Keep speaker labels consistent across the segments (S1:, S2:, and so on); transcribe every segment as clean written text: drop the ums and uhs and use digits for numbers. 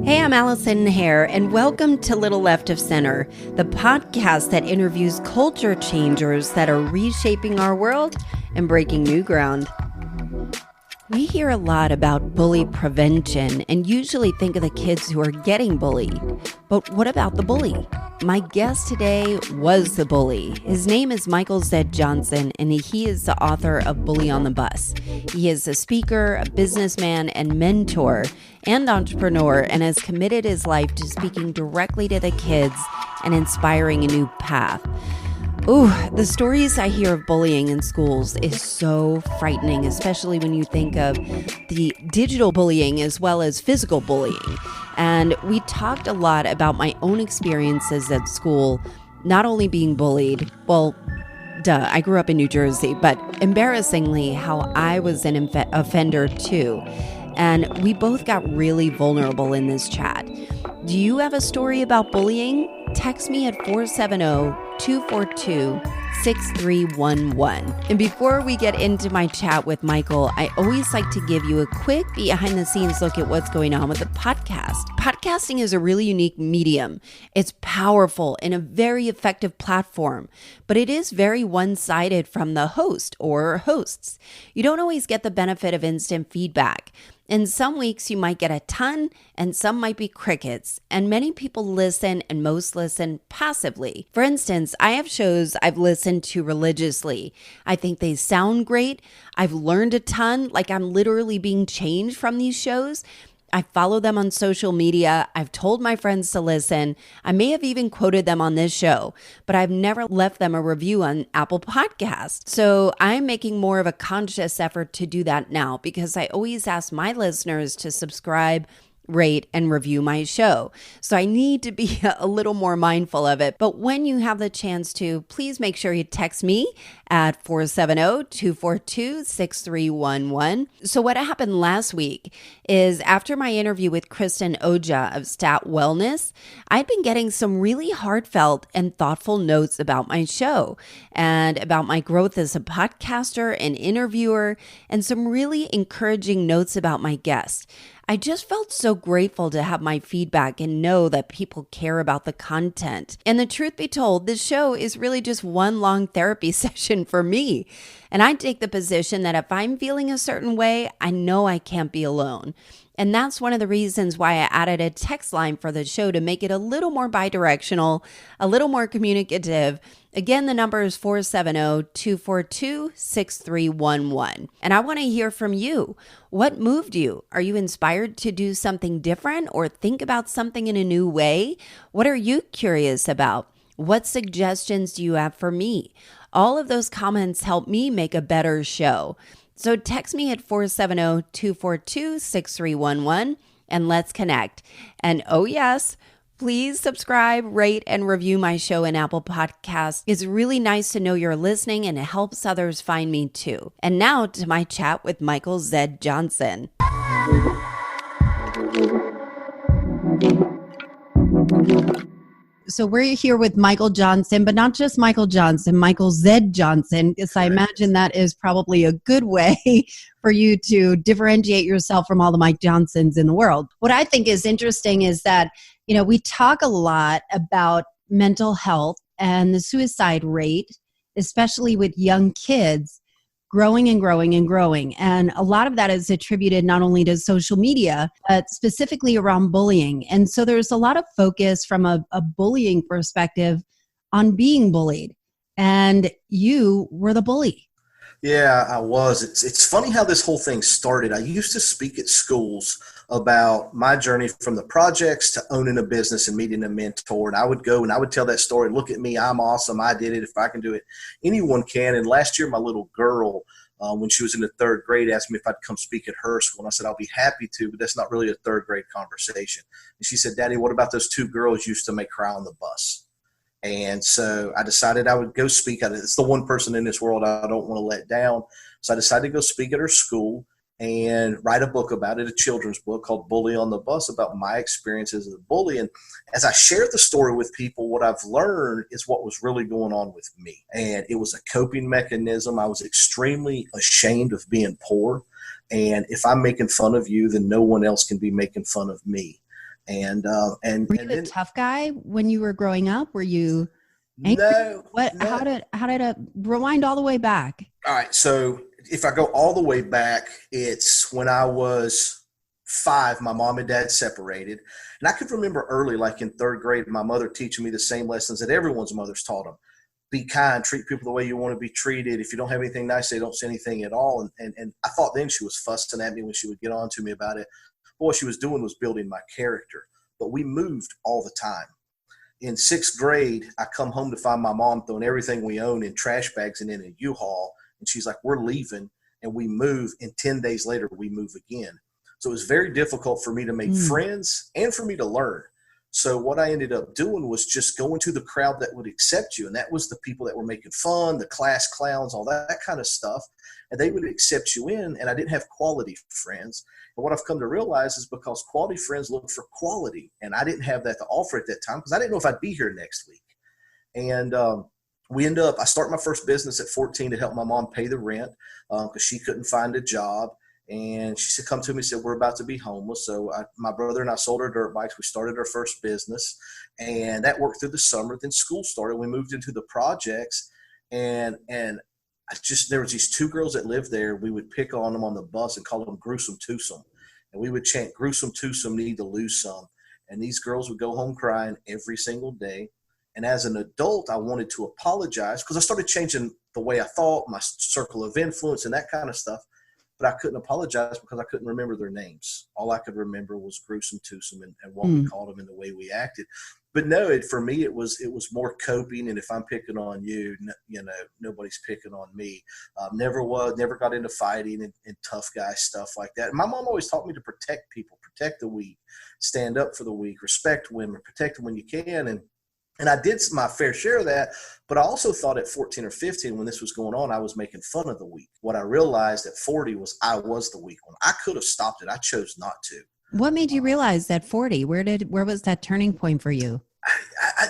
S1: Hey, I'm Allison Hare, and welcome to Little Left of Center, the podcast that interviews culture changers that are reshaping our world and breaking new ground. We hear a lot about bully prevention and usually think of the kids who are getting bullied. But what about the bully? My guest today was the bully. His name is Michael Zed Johnson, and he is the author of Bully on the Bus. He is a speaker, a businessman, and mentor, and entrepreneur, and has committed his life to speaking directly to the kids and inspiring a new path. Ooh, the stories I hear of bullying in schools is so frightening, especially when you think of the digital bullying as well as physical bullying. And we talked a lot about my own experiences at school, not only being bullied, I grew up in New Jersey, but embarrassingly, how I was an offender too. And we both got really vulnerable in this chat. Do you have a story about bullying? Text me at 470-242-6311. And before we get into my chat with Michael, I always like to give you a quick behind the scenes look at what's going on with the podcast. Podcasting is a really unique medium. It's powerful and a very effective platform, but it is very one-sided from the host or hosts. You don't always get the benefit of instant feedback. In some weeks, you might get a ton, and some might be crickets. And many people listen, and most listen passively. For instance, I have shows I've listened to religiously. I think they sound great. I've learned a ton, like I'm literally being changed from these shows. I follow them on social media. I've told my friends to listen. I may have even quoted them on this show, but I've never left them a review on Apple Podcasts. So I'm making more of a conscious effort to do that now because I always ask my listeners to subscribe, rate, and review my show. So I need to be a little more mindful of it. But when you have the chance to, please make sure you text me at 470-242-6311. So what happened last week is after my interview with Kristen Oja of Stat Wellness, I'd been getting some really heartfelt and thoughtful notes about my show and about my growth as a podcaster and interviewer, and some really encouraging notes about my guests. I just felt so grateful to have my feedback and know that people care about the content. And the truth be told, this show is really just one long therapy session for me. And I take the position that if I'm feeling a certain way, I know I can't be alone. And that's one of the reasons why I added a text line for the show to make it a little more bidirectional, a little more communicative. Again, the number is 470-242-6311. And I want to hear from you. What moved you? Are you inspired to do something different or think about something in a new way? What are you curious about? What suggestions do you have for me? All of those comments help me make a better show. So text me at 470-242-6311 and let's connect. And oh yes, please subscribe, rate, and review my show in Apple Podcasts. It's really nice to know you're listening and it helps others find me too. And now to my chat with Michael Zed Johnson. So we're here with Michael Johnson, but not just Michael Johnson, Michael Zed Johnson, because I imagine that is probably a good way for you to differentiate yourself from all the Mike Johnsons in the world. What I think is interesting is that, we talk a lot about mental health and the suicide rate, especially with young kids, growing and growing and growing. And a lot of that is attributed not only to social media, but specifically around bullying. And so there's a lot of focus from a bullying perspective on being bullied. And you were the bully.
S2: Yeah, I was. It's funny how this whole thing started. I used to speak at schools about my journey from the projects to owning a business and meeting a mentor. And I would go and I would tell that story. Look at me. I'm awesome. I did it. If I can do it, anyone can. And last year, my little girl, when she was in the third grade, asked me if I'd come speak at her school. And I said, I'll be happy to, but that's not really a third grade conversation. And she said, Daddy, what about those two girls you used to make cry on the bus? And so I decided I would go speak at it. It's the one person in this world I don't want to let down. So I decided to go speak at her school and write a book about it, a children's book called Bully on the Bus, about my experiences as a bully. And as I shared the story with people, what I've learned is what was really going on with me. And it was a coping mechanism. I was extremely ashamed of being poor. And if I'm making fun of you, then no one else can be making fun of me.
S1: Were you a
S2: then
S1: tough guy when you were growing up? Were you angry?
S2: no,
S1: What,
S2: no.
S1: how did it rewind all the way back?
S2: All right. So if I go all the way back, it's when I was 5, my mom and dad separated. And I could remember early, like in 3rd grade, my mother teaching me the same lessons that everyone's mothers taught them. Be kind, treat people the way you want to be treated. If you don't have anything nice, they don't say anything at all. And I thought then she was fussing at me when she would get on to me about it. But what she was doing was building my character. But we moved all the time. In 6th grade, I come home to find my mom throwing everything we own in trash bags and in a U-Haul. And she's like, we're leaving. And we move. And 10 days later, we move again. So it was very difficult for me to make friends and for me to learn. So what I ended up doing was just going to the crowd that would accept you. And that was the people that were making fun, the class clowns, all that kind of stuff. And they would accept you in. And I didn't have quality friends. And what I've come to realize is because quality friends look for quality. And I didn't have that to offer at that time because I didn't know if I'd be here next week. And I start my first business at 14 to help my mom pay the rent because she couldn't find a job. And she said, come to me and said, we're about to be homeless. So my brother and I sold our dirt bikes. We started our first business, and that worked through the summer. Then school started. We moved into the projects, and there was these 2 girls that lived there. We would pick on them on the bus and call them gruesome twosome. And we would chant, gruesome twosome, need to lose some. And these girls would go home crying every single day. And as an adult, I wanted to apologize because I started changing the way I thought, my circle of influence and that kind of stuff. But I couldn't apologize because I couldn't remember their names. All I could remember was gruesome twosome and what we called them and the way we acted. But no, for me, it was more coping. And if I'm picking on you, nobody's picking on me. Never got into fighting and tough guy stuff like that. And my mom always taught me to protect people, protect the weak, stand up for the weak, respect women, protect them when you can. And I did my fair share of that, but I also thought at 14 or 15 when this was going on, I was making fun of the weak. What I realized at 40 was I was the weak one. I could have stopped it. I chose not to.
S1: What made you realize that 40? Where was that turning point for you?
S2: I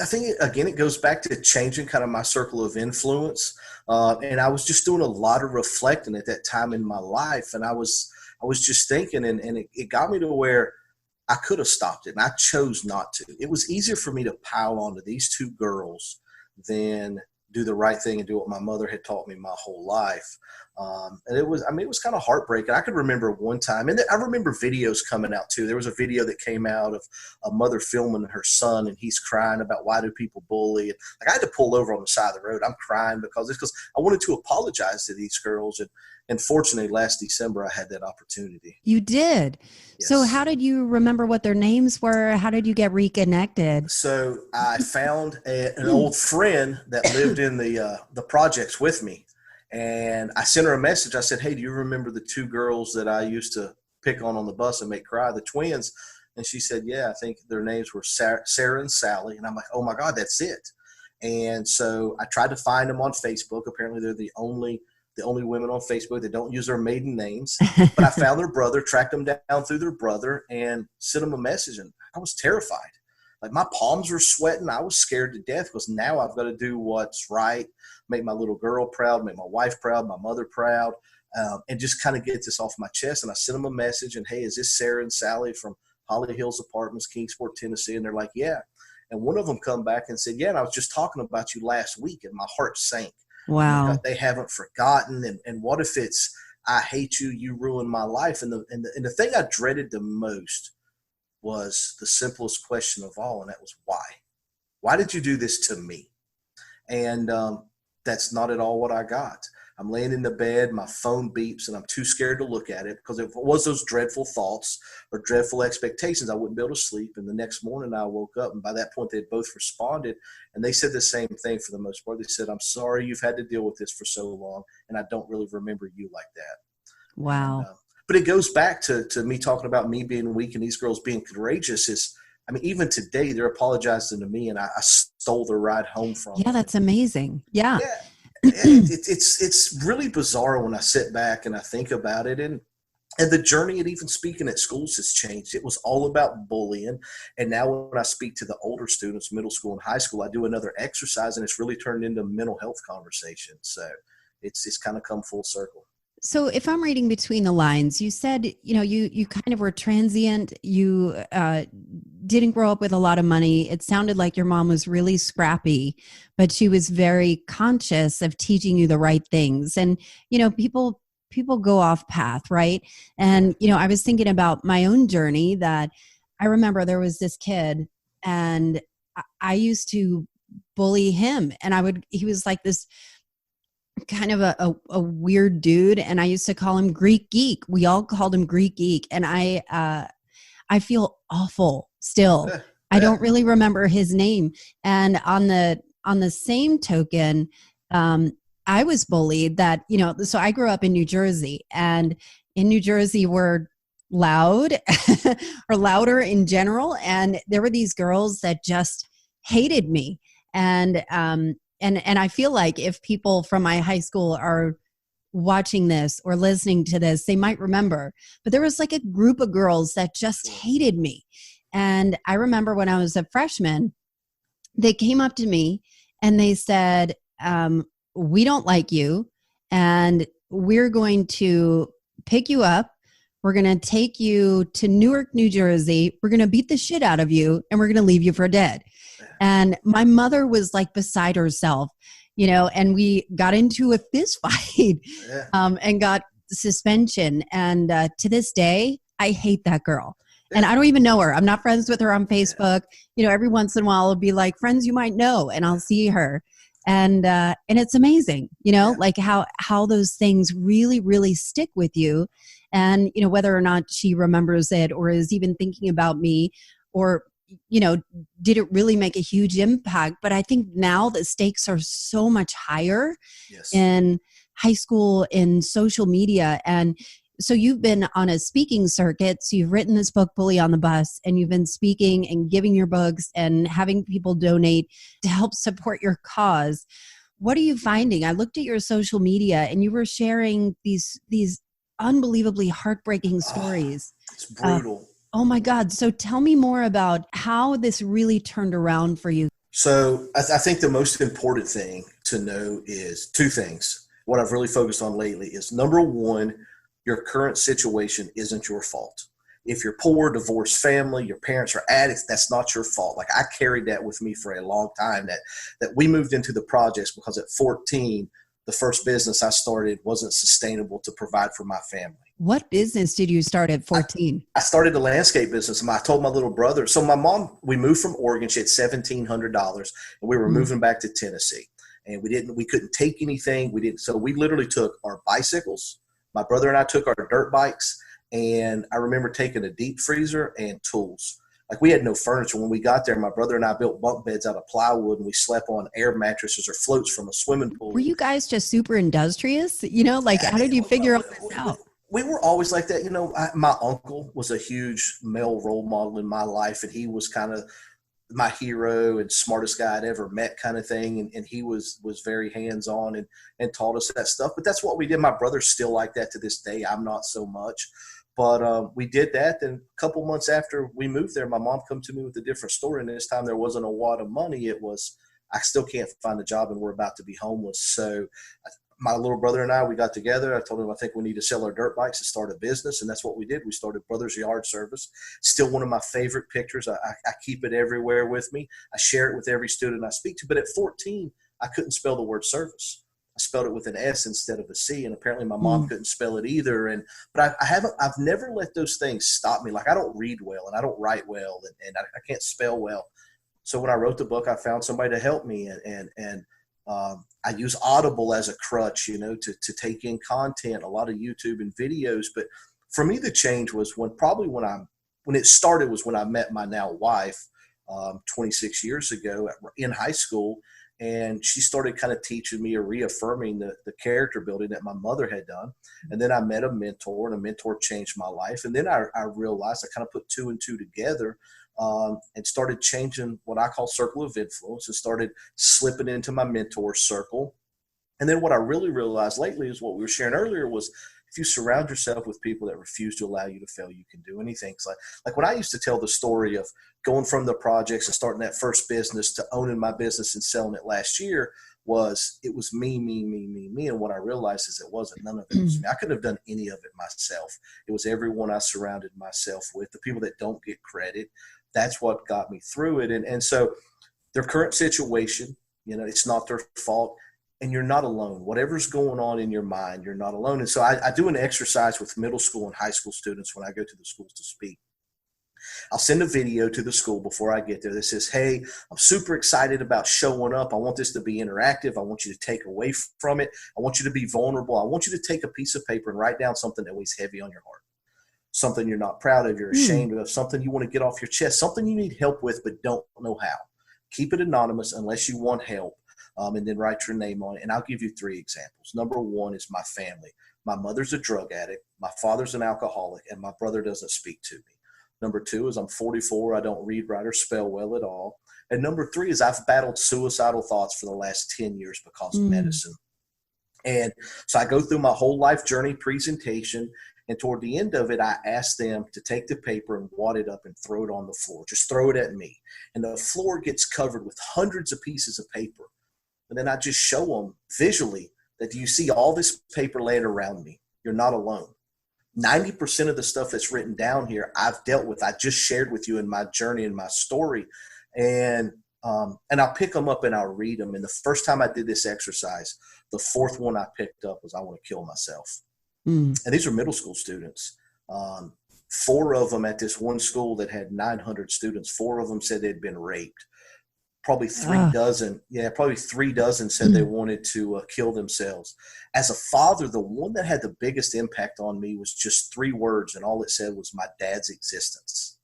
S2: think, again, it goes back to changing kind of my circle of influence. And I was just doing a lot of reflecting at that time in my life. And I was just thinking, and it got me to where I could have stopped it, and I chose not to. It was easier for me to pile onto these 2 girls than do the right thing and do what my mother had taught me my whole life. And it was kind of heartbreaking. I could remember one time, and I remember videos coming out too. There was a video that came out of a mother filming her son, and he's crying about why do people bully. And I had to pull over on the side of the road. I'm crying because I wanted to apologize to these girls. And fortunately, last December, I had that opportunity.
S1: You did? Yes. So how did you remember what their names were? How did you get reconnected?
S2: So I found an old friend that lived in the projects with me. And I sent her a message. I said, hey, do you remember the 2 girls that I used to pick on the bus and make cry, the twins? And she said, yeah, I think their names were Sarah and Sally. And I'm like, oh, my God, that's it. And so I tried to find them on Facebook. Apparently, they're the only women on Facebook that don't use their maiden names. But I found their brother, tracked them down through their brother, and sent them a message. And I was terrified. Like, my palms were sweating. I was scared to death because now I've got to do what's right, make my little girl proud, make my wife proud, my mother proud, and just kind of get this off my chest. And I sent them a message, and, hey, is this Sarah and Sally from Holly Hills Apartments, Kingsport, Tennessee? And they're like, yeah. And one of them come back and said, yeah, and I was just talking about you last week, and my heart sank.
S1: Wow.
S2: They haven't forgotten. And what if it's, I hate you, you ruined my life. And the thing I dreaded the most was the simplest question of all, and that was why? Why did you do this to me? And that's not at all what I got. I'm laying in the bed, my phone beeps, and I'm too scared to look at it because if it was those dreadful thoughts or dreadful expectations, I wouldn't be able to sleep. And the next morning I woke up, and by that point they'd both responded, and they said the same thing for the most part. They said, I'm sorry you've had to deal with this for so long, and I don't really remember you like that.
S1: Wow.
S2: And, but it goes back to me talking about me being weak and these girls being courageous. Even today they're apologizing to me, and I stole their ride home from them.
S1: Yeah, that's amazing. Yeah.
S2: It's really bizarre when I sit back and I think about it. And the journey and even speaking at schools has changed. It was all about bullying. And now when I speak to the older students, middle school and high school, I do another exercise, and it's really turned into mental health conversations. So it's kind of come full circle.
S1: So if I'm reading between the lines, you said, you kind of were transient. You didn't grow up with a lot of money. It sounded like your mom was really scrappy, but she was very conscious of teaching you the right things. And, people go off path, right? And, I was thinking about my own journey that I remember there was this kid and I used to bully him, and he was like this kind of a weird dude, and I used to call him Greek Geek. We all called him Greek Geek, and I feel awful still. I don't really remember his name. And on the same token, I was bullied that, so I grew up in New Jersey, and in New Jersey we're loud or louder in general, and there were these girls that just hated me. And I feel like if people from my high school are watching this or listening to this, they might remember. But there was like a group of girls that just hated me. And I remember when I was a freshman, they came up to me and they said, we don't like you, and we're going to pick you up. We're going to take you to Newark, New Jersey. We're going to beat the shit out of you, and we're going to leave you for dead. And my mother was like beside herself, and we got into a fist fight and got suspension. And to this day, I hate that girl. And I don't even know her. I'm not friends with her on Facebook. Every once in a while I'll be like, friends you might know, and I'll see her. And it's amazing, like how those things really, really stick with you. And, whether or not she remembers it or is even thinking about me, or did it really make a huge impact? But I think now the stakes are so much higher in high school, in social media. And so you've been on a speaking circuit. So you've written this book, Bully on the Bus, and you've been speaking and giving your books and having people donate to help support your cause. What are you finding? I looked at your social media and you were sharing these unbelievably heartbreaking stories.
S2: It's brutal.
S1: Oh my God. So tell me more about how this really turned around for you.
S2: So I think the most important thing to know is two things. What I've really focused on lately is, number one, your current situation isn't your fault. If you're poor, divorced family, your parents are addicts, that's not your fault. Like, I carried that with me for a long time, that we moved into the projects because at 14, the first business I started wasn't sustainable to provide for my family.
S1: What business did you start at 14?
S2: I started a landscape business. And I told my little brother, so my mom, we moved from Oregon. She had $1,700 and we were moving back to Tennessee, and we couldn't take anything. So we literally took our bicycles. My brother and I took our dirt bikes, and I remember taking a deep freezer and tools. Like, we had no furniture. When we got there, my brother and I built bunk beds out of plywood, and we slept on air mattresses or floats from a swimming pool.
S1: Were you guys just super industrious? How did you figure all this out?
S2: We were always like that. My uncle was a huge male role model in my life, and he was kind of my hero and smartest guy I'd ever met, kind of thing. And he was very hands-on and taught us that stuff. But that's what we did. My brother's still like that to this day. I'm not so much. But we did that. Then a couple months after we moved there, my mom come to me with a different story. And this time there wasn't a wad of money. It was, I still can't find a job and we're about to be homeless. So my little brother and I, we got together. I told him, I think we need to sell our dirt bikes and start a business. And that's what we did. We started Brothers Yard Service. Still one of my favorite pictures. I keep it everywhere with me. I share it with every student I speak to. But at 14, I couldn't spell the word service. I spelled it with an S instead of a C, and apparently my mom couldn't spell it either. But I've never let those things stop me. Like, I don't read well and I don't write well and I can't spell well. So when I wrote the book, I found somebody to help me, and I use Audible as a crutch, to take in content, a lot of YouTube and videos. But for me, the change was when it started was when I met my now wife 26 years ago in high school. And she started kind of teaching me or reaffirming the character building that my mother had done. And then I met a mentor, and a mentor changed my life. And then I realized, I kind of put two and two together and started changing what I call circle of influence, and started slipping into my mentor circle. And then what I really realized lately is what we were sharing earlier was, if you surround yourself with people that refuse to allow you to fail, you can do anything. It's like when I used to tell the story of going from the projects and starting that first business to owning my business and selling it last year, it was me, me, me, me, me. And what I realized is it wasn't. None of it was me. I couldn't have done any of it myself. It was everyone I surrounded myself with, the people that don't get credit. That's what got me through it. And so their current situation, it's not their fault. And you're not alone. Whatever's going on in your mind, you're not alone. And so I do an exercise with middle school and high school students when I go to the schools to speak. I'll send a video to the school before I get there that says, hey, I'm super excited about showing up. I want this to be interactive. I want you to take away from it. I want you to be vulnerable. I want you to take a piece of paper and write down something that weighs heavy on your heart, something you're not proud of, you're ashamed of, something you want to get off your chest, something you need help with but don't know how. Keep it anonymous unless you want help. And then write your name on it. And I'll give you 3 examples. Number 1 is my family. My mother's a drug addict. My father's an alcoholic. And my brother doesn't speak to me. Number 2 is I'm 44. I don't read, write, or spell well at all. And number 3 is I've battled suicidal thoughts for the last 10 years because of medicine. And so I go through my whole life journey presentation. And toward the end of it, I ask them to take the paper and wad it up and throw it on the floor. Just throw it at me. And the floor gets covered with hundreds of pieces of paper. And then I just show them visually that, do you see all this paper laying around me? You're not alone. 90% of the stuff that's written down here, I've dealt with. I just shared with you in my journey and my story. And I'll pick them up and I'll read them. And the first time I did this exercise, the 4th one I picked up was I want to kill myself. And these are middle school students. 4 of them at this one school that had 900 students, 4 of them said they'd been raped. Probably 3 dozen said they wanted to kill themselves. As a father, the one that had the biggest impact on me was just 3 words, and all it said was my dad's existence.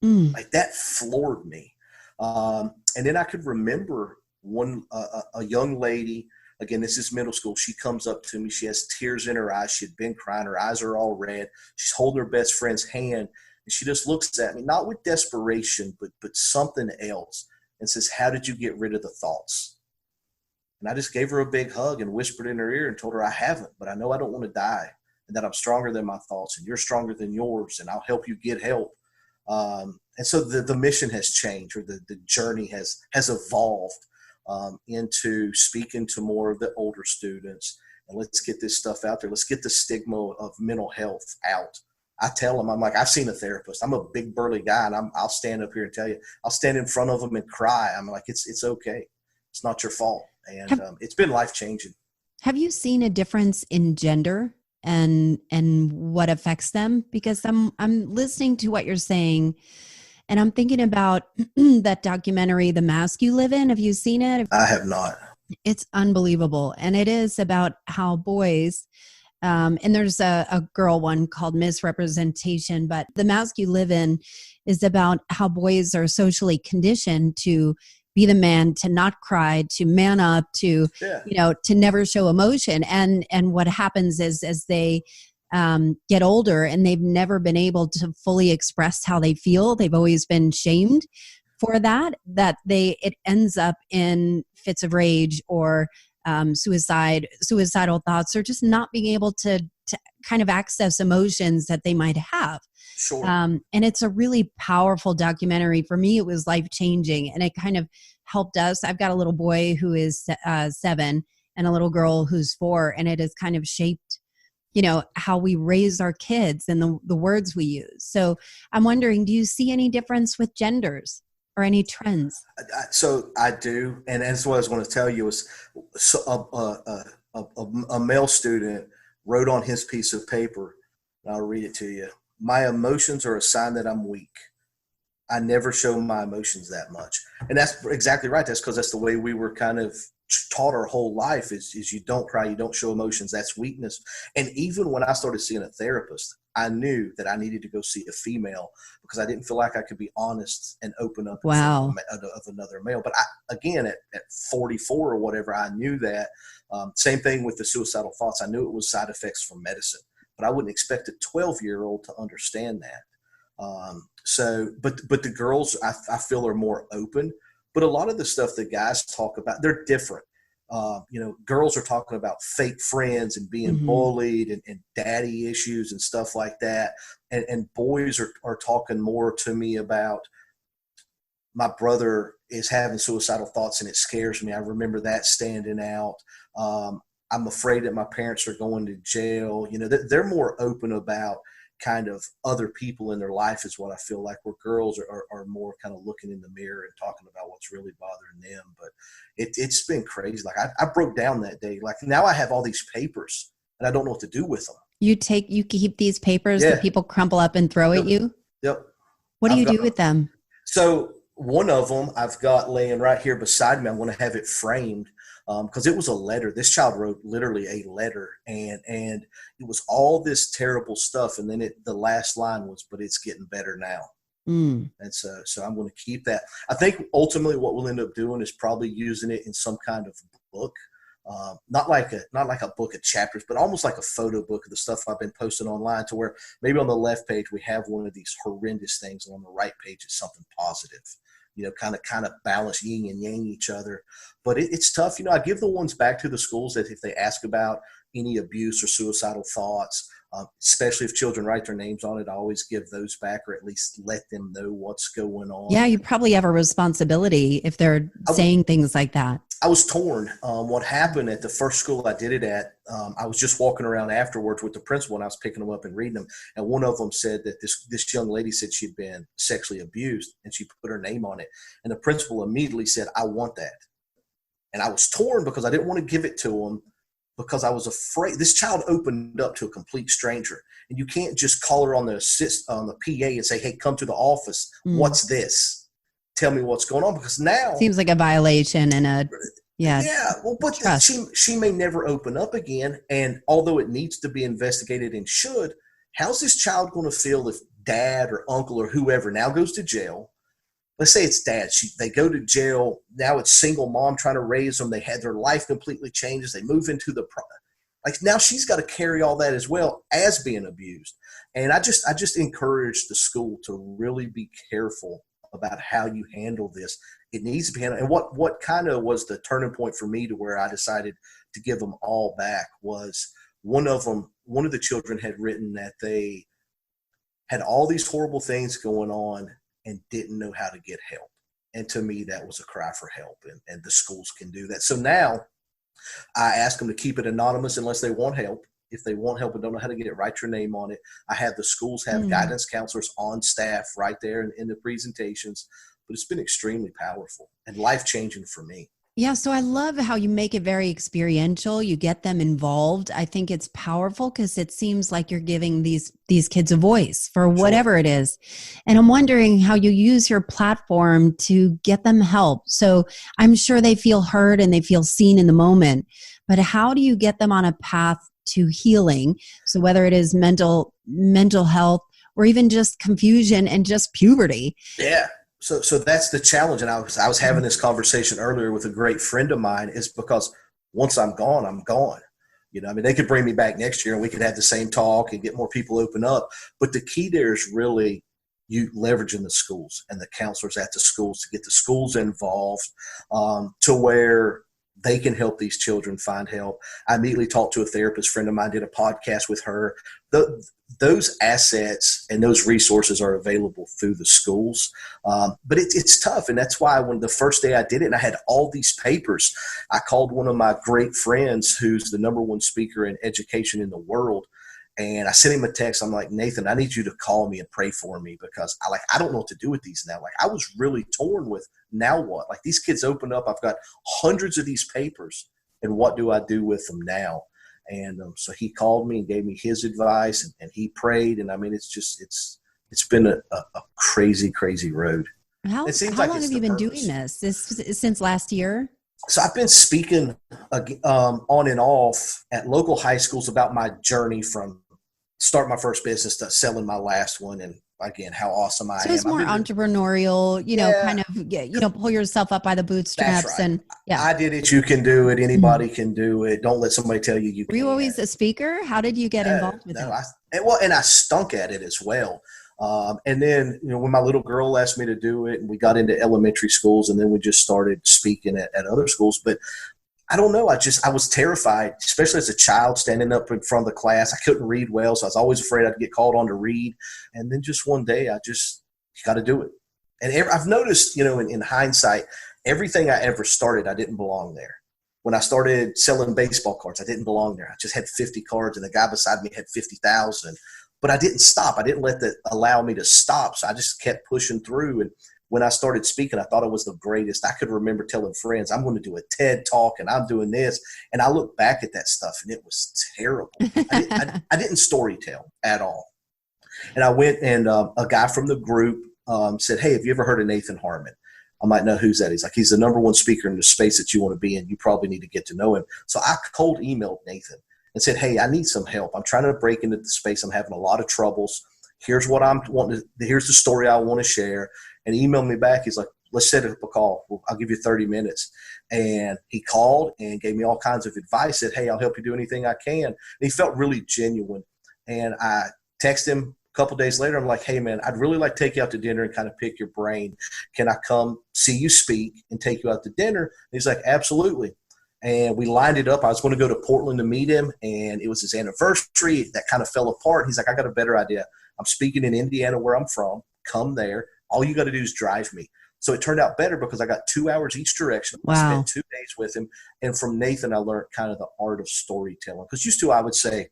S2: Like that floored me. And then I could remember a young lady, again, this is middle school. She comes up to me. She has tears in her eyes. She had been crying. Her eyes are all red. She's holding her best friend's hand, and she just looks at me, not with desperation, but something else. And says, how did you get rid of the thoughts? And I just gave her a big hug and whispered in her ear and told her I haven't, but I know I don't want to die, and that I'm stronger than my thoughts, and you're stronger than yours, and I'll help you get help. And so the mission has changed, or the journey has evolved into speaking to more of the older students. And let's get this stuff out there. Let's get the stigma of mental health out. I tell them, I'm like, I've seen a therapist. I'm a big burly guy, and I'll stand up here and tell you, I'll stand in front of them and cry. I'm like, it's okay. It's not your fault. And it's been life-changing.
S1: Have you seen a difference in gender and what affects them? Because I'm listening to what you're saying, and I'm thinking about that documentary, The Mask You Live In. Have you seen it?
S2: I have not.
S1: It's unbelievable. And it is about how boys, and there's a girl one called Misrepresentation, but The Mask You Live In is about how boys are socially conditioned to be the man, to not cry, to man up, to, to never show emotion. And what happens is as they get older and they've never been able to fully express how they feel, they've always been shamed for that it ends up in fits of rage or suicidal thoughts, or just not being able to kind of access emotions that they might have.
S2: Sure.
S1: And it's a really powerful documentary. For me, it was life-changing, and it kind of helped us. I've got a little boy who is 7 and a little girl who's 4, and it has kind of shaped, how we raise our kids and the words we use. So I'm wondering, do you see any difference with genders or any trends?
S2: So I do. And that's what I was going to tell you is a male student wrote on his piece of paper, and I'll read it to you. My emotions are a sign that I'm weak. I never show my emotions that much. And that's exactly right. That's because that's the way we were kind of taught our whole life is you don't cry, you don't show emotions. That's weakness. And even when I started seeing a therapist, I knew that I needed to go see a female because I didn't feel like I could be honest and open up in front of another male. But again, at 44 or whatever, I knew that. Same thing with the suicidal thoughts. I knew it was side effects from medicine, but I wouldn't expect a 12-year-old to understand that. But the girls, I feel, are more open. But a lot of the stuff that guys talk about, they're different. Girls are talking about fake friends and being bullied and daddy issues and stuff like that. And boys are talking more to me about my brother is having suicidal thoughts, and it scares me. I remember that standing out. I'm afraid that my parents are going to jail. You know, they're more open about kind of other people in their life is what I feel like, where girls are more kind of looking in the mirror and talking about what's really bothering them. But it's been crazy. Like I broke down that day. Like now I have all these papers and I don't know what to do with them.
S1: You keep these papers
S2: Yeah.
S1: that people crumple up and throw at you?
S2: Yep.
S1: What do you do with them?
S2: So one of them I've got laying right here beside me. I'm going to have it framed because it was a letter. This child wrote literally a letter, and it was all this terrible stuff. And then the last line was, "But it's getting better now." And so I'm going to keep that. I think ultimately what we'll end up doing is probably using it in some kind of book. Not like a book of chapters, but almost like a photo book of the stuff I've been posting online, to where maybe on the left page we have one of these horrendous things, and on the right page is something positive. You know, kind of balance yin and yang each other. But it's tough. You know, I give the ones back to the schools that if they ask about any abuse or suicidal thoughts, especially if children write their names on it, I always give those back, or at least let them know what's going on.
S1: Yeah, you probably have a responsibility if they're saying things like that. I
S2: was torn. What happened at the first school I did it at, I was just walking around afterwards with the principal, and I was picking them up and reading them. And one of them said that this young lady said she'd been sexually abused, and she put her name on it. And the principal immediately said, "I want that." And I was torn because I didn't want to give it to him, because I was afraid. This child opened up to a complete stranger, and you can't just call her on the PA and say, "Hey, come to the office. What's this? Tell me what's going on," because now
S1: seems like a violation and
S2: well, but she may never open up again. And although it needs to be investigated and should, how's this child going to feel if dad or uncle or whoever now goes to jail? Let's say it's dad. They go to jail. Now it's single mom trying to raise them. They had their life completely changes. They move into like now she's got to carry all that as well as being abused. And I just encourage the school to really be careful about how you handle this. It needs to be handled. And what kind of was the turning point for me to where I decided to give them all back was one of the children had written that they had all these horrible things going on and didn't know how to get help. And to me, that was a cry for help, and the schools can do that. So now I ask them to keep it anonymous unless they want help. If they want help and don't know how to get it, write your name on it. I have the schools have guidance counselors on staff right there in the presentations, but it's been extremely powerful and life-changing for me.
S1: Yeah. So I love how you make it very experiential. You get them involved. I think it's powerful because it seems like you're giving these kids a voice for whatever it is. And I'm wondering how you use your platform to get them help. So I'm sure they feel heard and they feel seen in the moment, but how do you get them on a path to healing? So whether it is mental health or even just confusion and just puberty.
S2: Yeah. So that's the challenge. And I was having this conversation earlier with a great friend of mine, is because once I'm gone, I'm gone. You know, I mean, they could bring me back next year and we could have the same talk and get more people open up. But the key there is really you leveraging the schools and the counselors at the schools to get the schools involved to where they can help these children find help. I immediately talked to a therapist friend of mine, did a podcast with her. Those assets and those resources are available through the schools. But it's tough. And that's why when the first day I did it and I had all these papers, I called one of my great friends who's the #1 speaker in education in the world. And I sent him a text. I'm like, "Nathan, I need you to call me and pray for me because I don't know what to do with these now." Like I was really torn with now what? Like these kids opened up. I've got hundreds of these papers, and what do I do with them now? And so he called me and gave me his advice, and he prayed. And I mean, it's been a crazy, crazy road.
S1: How long have you been doing this? Since last year?
S2: So I've been speaking on and off at local high schools about my journey from starting my first business to selling my last one, and again, how awesome I am.
S1: So it's more entrepreneurial, kind of, pull yourself up by the bootstraps.
S2: That's right.
S1: And
S2: I did it. You can do it. Anybody can do it. Don't let somebody tell you you can't.
S1: Were you always a speaker? How did you get involved with it?
S2: And I stunk at it as well. And then, when my little girl asked me to do it and we got into elementary schools, and then we just started speaking at other schools. But I don't know. I was terrified, especially as a child, standing up in front of the class. I couldn't read well, so I was always afraid I'd get called on to read. And then just one day, you got to do it. And I've noticed, in hindsight, everything I ever started, I didn't belong there. When I started selling baseball cards, I didn't belong there. I just had 50 cards and the guy beside me had 50,000. But I didn't stop. I didn't let that allow me to stop. So I just kept pushing through. And when I started speaking, I thought it was the greatest. I could remember telling friends, I'm going to do a TED talk and I'm doing this. And I look back at that stuff and it was terrible. I didn't storytell at all. And I went and a guy from the group said, hey, have you ever heard of Nathan Harmon? I might know who's that. He's like, he's the number one speaker in the space that you want to be in. You probably need to get to know him. So I cold emailed Nathan and said, hey, I need some help. I'm trying to break into the space. I'm having a lot of troubles. Here's what I'm wanting to, here's the story I want to share. And he emailed me back. He's like, let's set up a call. I'll give you 30 minutes. And he called and gave me all kinds of advice. Said, hey, I'll help you do anything I can. And he felt really genuine. And I texted him a couple days later. I'm like, hey, man, I'd really like to take you out to dinner and kind of pick your brain. Can I come see you speak and take you out to dinner? And he's like, absolutely. And we lined it up. I was going to go to Portland to meet him, and it was his anniversary. That kind of fell apart. He's like, I got a better idea. I'm speaking in Indiana where I'm from. Come there. All you got to do is drive me. So it turned out better because I got 2 hours each direction.
S1: Wow.
S2: I spent 2 days with him. And from Nathan, I learned kind of the art of storytelling. Because used to, I would say,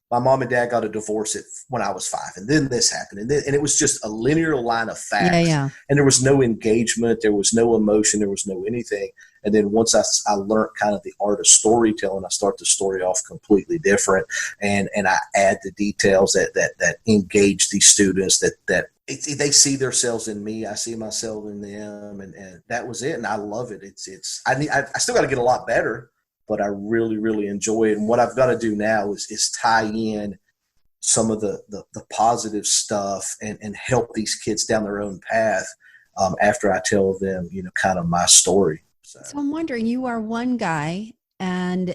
S2: my mom and dad got a divorce when I was 5, and then this happened. And it was just a linear line of facts.
S1: Yeah.
S2: And there was no engagement. There was no emotion. There was no anything. And then once I learned kind of the art of storytelling, I start the story off completely different. And I add the details that engage these students, that they see themselves in me. I see myself in them. And that was it. And I love it. I still got to get a lot better, but I really, really enjoy it. And what I've got to do now is tie in some of the positive stuff and help these kids down their own path after I tell them, kind of my story.
S1: So I'm wondering, you are one guy, and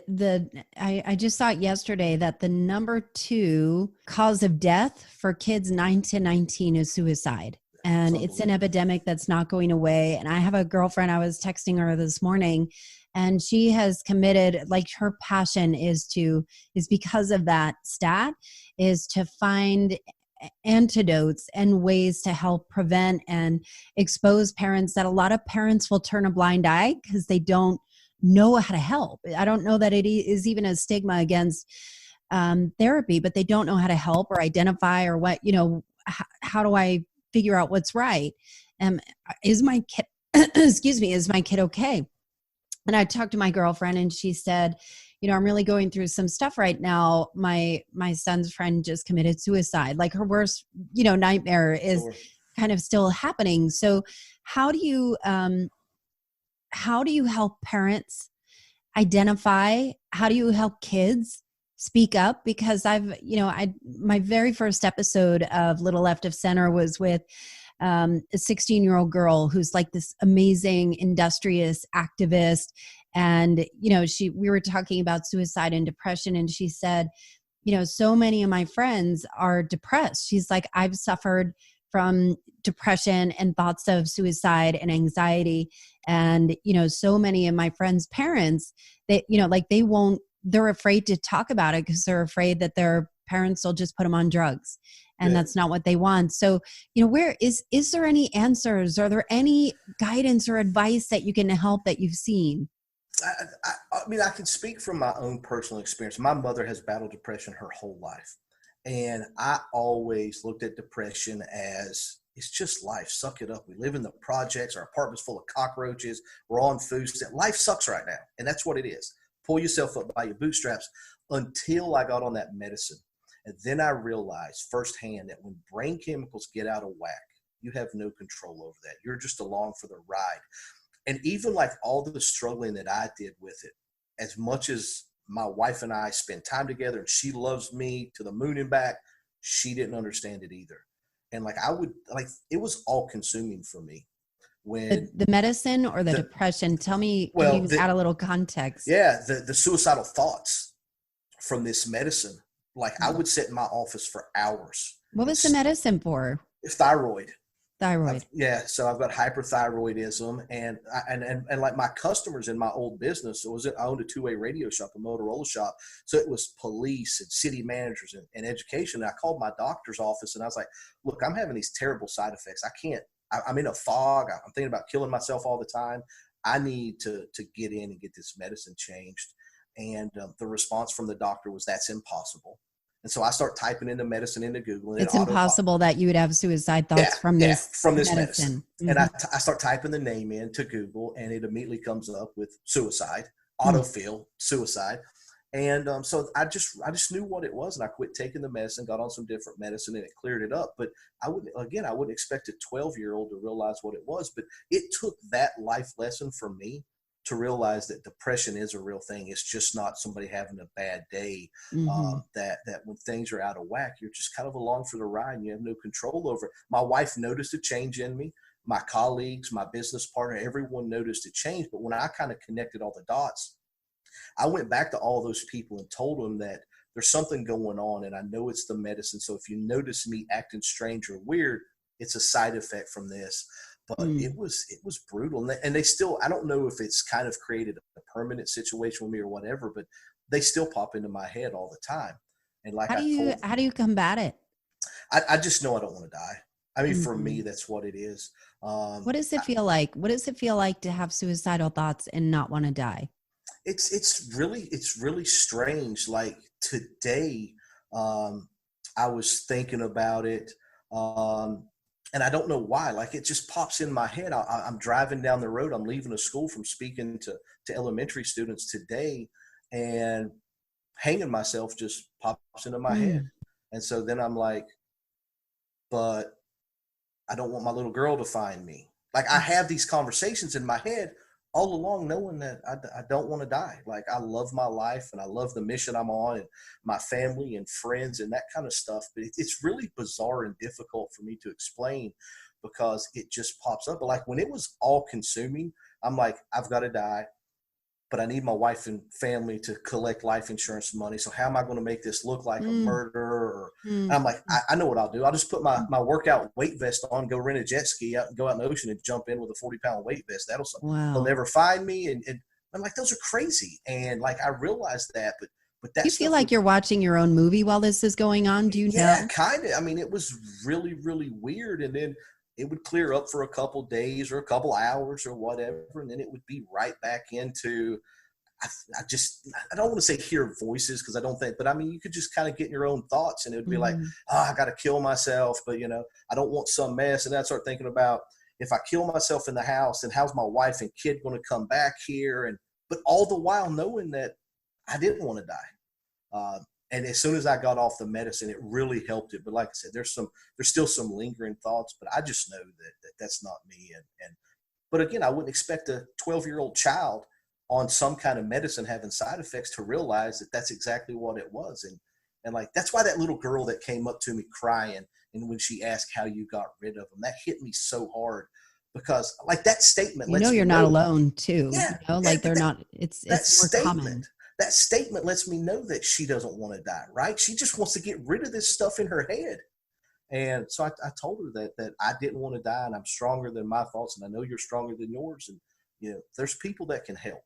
S1: I just saw it yesterday that the number 2 cause of death for kids 9 to 19 is suicide. And it's an epidemic that's not going away. And I have a girlfriend, I was texting her this morning, and she has committed, like her passion is because of that stat, is to find antidotes and ways to help prevent and expose parents, that a lot of parents will turn a blind eye because they don't know how to help. I don't know that it is even a stigma against therapy, but they don't know how to help or identify or what, how do I figure out what's right? Is my kid, is my kid okay? And I talked to my girlfriend and she said, I'm really going through some stuff right now. My son's friend just committed suicide. Like her worst, nightmare is kind of still happening. So how do you help parents identify? How do you help kids speak up? Because my very first episode of Little Left of Center was with a 16-year-old girl who's like this amazing, industrious activist. And, we were talking about suicide and depression. And she said, so many of my friends are depressed. She's like, I've suffered from depression and thoughts of suicide and anxiety. And, so many of my friends' parents, they're afraid to talk about it because they're afraid that their parents will just put them on drugs. And that's not what they want. So, where is there any answers? Are there any guidance or advice that you can help that you've seen?
S2: I can speak from my own personal experience. My mother has battled depression her whole life. And I always looked at depression as it's just life. Suck it up. We live in the projects. Our apartment's full of cockroaches. We're on food stamps. Life sucks right now. And that's what it is. Pull yourself up by your bootstraps until I got on that medicine. And then I realized firsthand that when brain chemicals get out of whack, you have no control over that. You're just along for the ride. And even like all the struggling that I did with it, as much as my wife and I spend time together and she loves me to the moon and back, she didn't understand it either. And it was all consuming for me. When
S1: the medicine or the depression, tell me, can you add a little context?
S2: Yeah, the suicidal thoughts from this medicine. Like I would sit in my office for hours.
S1: What was the medicine for?
S2: Thyroid. So I've got hyperthyroidism, and like my customers in my old business, I owned a two-way radio shop, a Motorola shop. So it was police and city managers and education. And I called my doctor's office and I was like, look, I'm having these terrible side effects. I I'm in a fog. I'm thinking about killing myself all the time. I need to get in and get this medicine changed. And the response from the doctor was, that's impossible. And so I start typing into medicine into Google. And
S1: it's impossible that you would have suicide thoughts from this medicine. Mm-hmm.
S2: And I start typing the name into Google, and it immediately comes up with suicide, autofill, suicide. And so I just knew what it was, and I quit taking the medicine, got on some different medicine, and it cleared it up. But I wouldn't expect a 12-year-old to realize what it was. But it took that life lesson for me to realize that depression is a real thing. It's just not somebody having a bad day. That when things are out of whack, you're just kind of along for the ride and you have no control over it. My wife noticed a change in me. My colleagues, my business partner, everyone noticed a change. But when I kind of connected all the dots, I went back to all those people and told them that there's something going on, and I know it's the medicine. So if you notice me acting strange or weird, it's a side effect from this. But it was brutal. And they still, I don't know if it's kind of created a permanent situation with me or whatever, but they still pop into my head all the time. And like,
S1: how do you combat it?
S2: I just know I don't want to die. I mean, for me, that's what it is.
S1: What does it feel like? What does it feel like to have suicidal thoughts and not want to die?
S2: It's really strange. Like today, I was thinking about it. And I don't know why, like it just pops in my head. I'm driving down the road. I'm leaving a school from speaking to elementary students today, and hanging myself just pops into my head. And so then I'm like, but I don't want my little girl to find me. Like I have these conversations in my head all along, knowing that I don't want to die. Like I love my life and I love the mission I'm on and my family and friends and that kind of stuff. But it's really bizarre and difficult for me to explain because it just pops up. But like when it was all consuming, I'm like, I've got to die, but I need my wife and family to collect life insurance money. So how am I going to make this look like a murder? Or I'm like, I know what I'll do. I'll just put my workout weight vest on, go rent a jet ski out and go out in the ocean and jump in with a 40-pound weight vest. They'll never find me. And I'm like, those are crazy. And like, I realized that, but that.
S1: Do you feel like you're watching your own movie while this is going on? Do you know?
S2: Yeah, kind of. I mean, it was really, really weird. And then it would clear up for a couple days or a couple hours or whatever. And then it would be right back into, I don't want to say hear voices because I don't think, but I mean, you could just kind of get in your own thoughts and it would be like, I got to kill myself, but I don't want some mess. And then I start thinking about if I kill myself in the house, then how's my wife and kid going to come back here? But all the while knowing that I didn't want to die. And as soon as I got off the medicine, it really helped it. But like I said, there's still some lingering thoughts, but I just know that that's not me. But again, I wouldn't expect a 12-year-old child on some kind of medicine having side effects to realize that that's exactly what it was. And like, that's why that little girl that came up to me crying, and when she asked how you got rid of them, that hit me so hard because like that statement,
S1: you're not alone too.
S2: Yeah,
S1: like they're not, it's more common.
S2: That statement lets me know that she doesn't want to die, right? She just wants to get rid of this stuff in her head. And so I told her that I didn't want to die and I'm stronger than my thoughts. And I know you're stronger than yours. And, there's people that can help.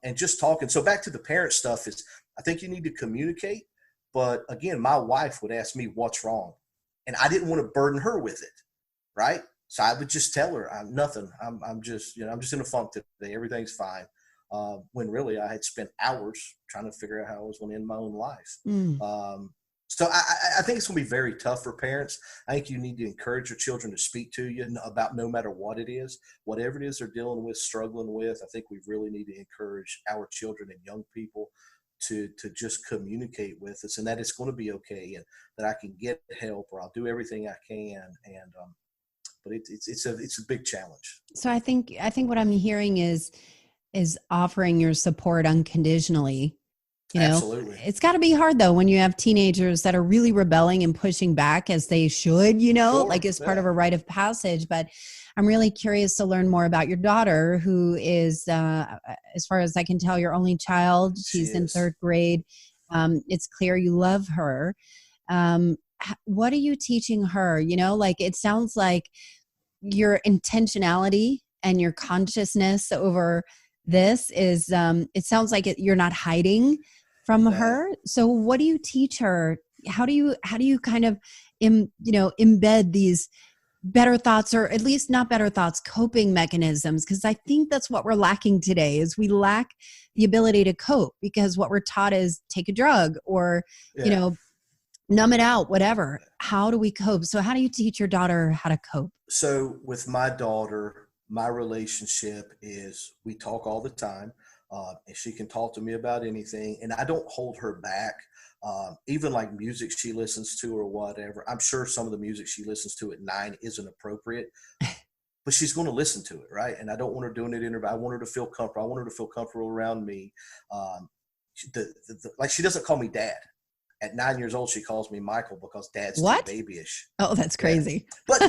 S2: And just talking. So back to the parent stuff is, I think you need to communicate. But again, my wife would ask me what's wrong. And I didn't want to burden her with it. Right. So I would just tell her nothing. I'm just in a funk today. Everything's fine. When really I had spent hours trying to figure out how I was going to end my own life. So I think it's going to be very tough for parents. I think you need to encourage your children to speak to you about no matter what it is, whatever it is they're dealing with, struggling with. I think we really need to encourage our children and young people to just communicate with us and that it's going to be okay and that I can get help or I'll do everything I can. And, but it's a big challenge.
S1: So I think what I'm hearing is offering your support unconditionally.
S2: Absolutely.
S1: It's got to be hard though when you have teenagers that are really rebelling and pushing back as they should,
S2: Sure,
S1: like as part of a rite of passage. But I'm really curious to learn more about your daughter, who is, as far as I can tell, your only child. She's in third grade. It's clear you love her. What are you teaching her? Like it sounds like your intentionality and your consciousness over this is, it sounds like you're not hiding from her. So what do you teach her? How do you kind of, embed better thoughts, or at least not better thoughts, coping mechanisms. Because I think that's what we're lacking today is we lack the ability to cope, because what we're taught is take a drug or,
S2: Yeah.
S1: numb it out, whatever. How do we cope? So how do you teach your daughter how to cope?
S2: So with my daughter, my relationship is we talk all the time. And she can talk to me about anything, and I don't hold her back. Even like music she listens to or whatever. I'm sure some of the music she listens to at 9 isn't appropriate, but she's going to listen to it, right? And I don't want her doing it in her. I want her to feel comfortable. I want her to feel comfortable around me. Like she doesn't call me dad. At 9 years old, she calls me Michael because dad's too babyish.
S1: Oh, that's crazy.
S2: Yeah.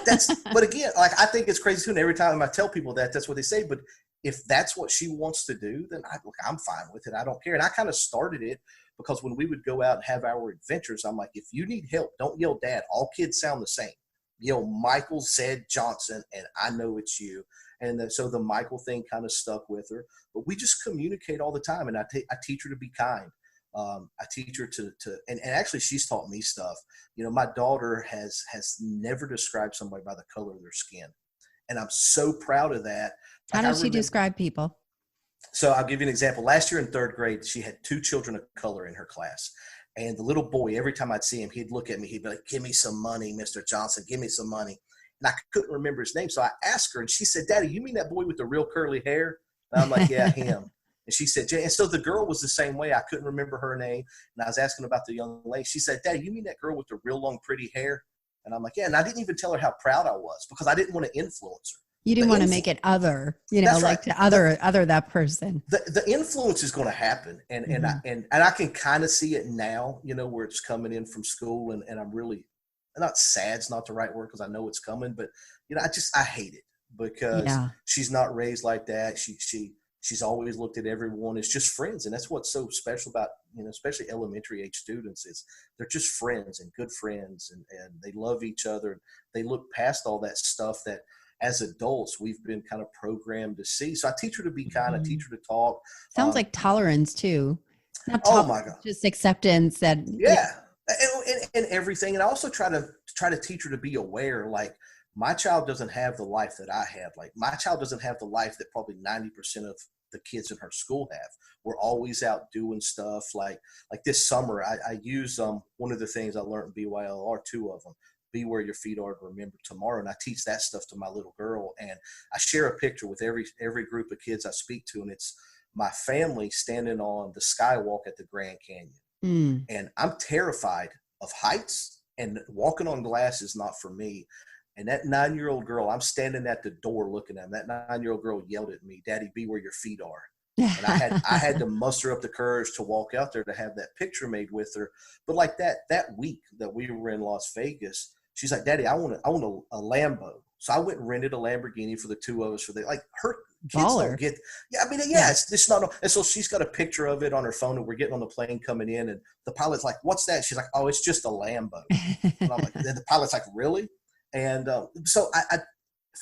S2: But again, like I think it's crazy too. And every time I tell people that, that's what they say. But if that's what she wants to do, then I'm fine with it. I don't care. And I kind of started it because when we would go out and have our adventures, I'm like, if you need help, don't yell dad. All kids sound the same. Yell Michael Zed Johnson, and I know it's you. And so the Michael thing kind of stuck with her. But we just communicate all the time, and I teach her to be kind. I teach her to and actually she's taught me stuff. My daughter has never described somebody by the color of their skin. And I'm so proud of that.
S1: How does she describe people?
S2: So I'll give you an example. Last year in 3rd grade, she had 2 children of color in her class. And the little boy, every time I'd see him, he'd look at me. He'd be like, give me some money, Mr. Johnson, give me some money. And I couldn't remember his name. So I asked her, and she said, Daddy, you mean that boy with the real curly hair? And I'm like, yeah, him. And she said, and so the girl was the same way. I couldn't remember her name. And I was asking about the young lady. She said, Daddy, you mean that girl with the real long, pretty hair? And I'm like, yeah. And I didn't even tell her how proud I was because I didn't want to influence her.
S1: You didn't want to make it other, like right. To other that person.
S2: The influence is going to happen. And I can kind of see it now, where it's coming in from school. And I'm really, not sad's not the right word because I know it's coming, but, I hate it because she's not raised like that. She's always looked at everyone as just friends. And that's what's so special about, especially elementary age students is they're just friends and good friends and they love each other. They look past all that stuff that as adults, we've been kind of programmed to see. So I teach her to be kind. I teach her to talk.
S1: Sounds like tolerance too. Not
S2: oh my God.
S1: Just acceptance that.
S2: Yeah. And everything. And I also try to teach her to be aware, like, my child doesn't have the life that I have. Like, my child doesn't have the life that probably 90% of the kids in her school have. We're always out doing stuff. Like this summer, I use one of the things I learned in BYLR, 2 of them. Be where your feet are to remember tomorrow. And I teach that stuff to my little girl. And I share a picture with every group of kids I speak to. And it's my family standing on the skywalk at the Grand Canyon. And I'm terrified of heights, and walking on glass is not for me. And that 9-year-old girl, I'm standing at the door looking at him. That 9-year-old girl yelled at me, Daddy, be where your feet are. And I had to muster up the courage to walk out there to have that picture made with her. But like that week that we were in Las Vegas, she's like, Daddy, I want a Lambo. So I went and rented a Lamborghini for the 2 of us. For her kids
S1: baller.
S2: Don't get. Yeah, I mean, yeah, it's not. And so she's got a picture of it on her phone, and we're getting on the plane coming in, and the pilot's like, "What's that?" She's like, "Oh, it's just a Lambo." And I'm like, the pilot's like, "Really?" And so I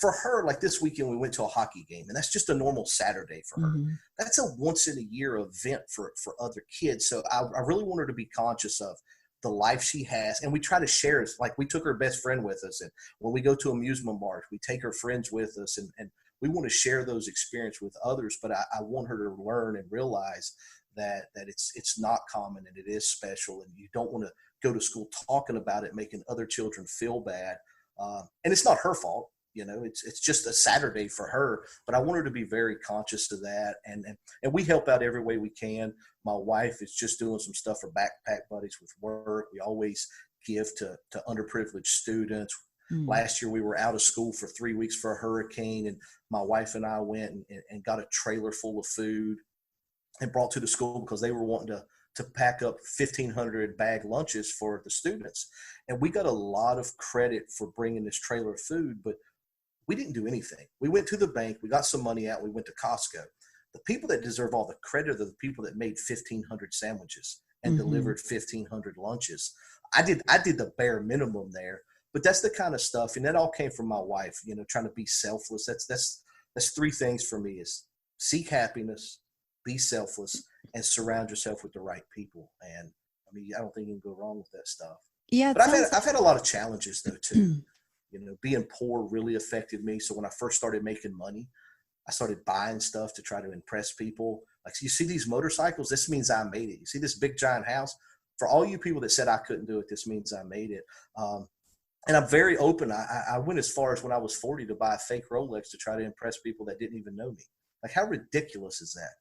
S2: for her, like this weekend, we went to a hockey game, and that's just a normal Saturday for her. That's a once in a year event for other kids. So I really want her to be conscious of the life she has, and we try to share it. Like, we took her best friend with us, and when we go to amusement park, we take her friends with us, and we want to share those experiences with others. But I want her to learn and realize that it's not common, and it is special, and you don't want to go to school talking about it, making other children feel bad. And it's not her fault. It's just a Saturday for her, but I want her to be very conscious of that. And we help out every way we can. My wife is just doing some stuff for Backpack Buddies with work. We always give to underprivileged students. Last year we were out of school for 3 weeks for a hurricane, and my wife and I went and got a trailer full of food and brought to the school because they were wanting to pack up 1,500 bag lunches for the students. And we got a lot of credit for bringing this trailer of food, but we didn't do anything. We went to the bank, we got some money out, we went to Costco. The people that deserve all the credit are the people that made 1,500 sandwiches and delivered 1,500 lunches. I did the bare minimum there, but that's the kind of stuff. And that all came from my wife, trying to be selfless. That's 3 things for me: is seek happiness, be selfless, and surround yourself with the right people. And I mean, I don't think you can go wrong with that stuff.
S1: Yeah.
S2: But I've had a lot of challenges though too. Being poor really affected me. So when I first started making money, I started buying stuff to try to impress people. Like, you see these motorcycles, this means I made it. You see this big giant house, for all you people that said I couldn't do it, this means I made it. And I'm very open. I went as far as when I was 40 to buy a fake Rolex to try to impress people that didn't even know me. Like, how ridiculous is that?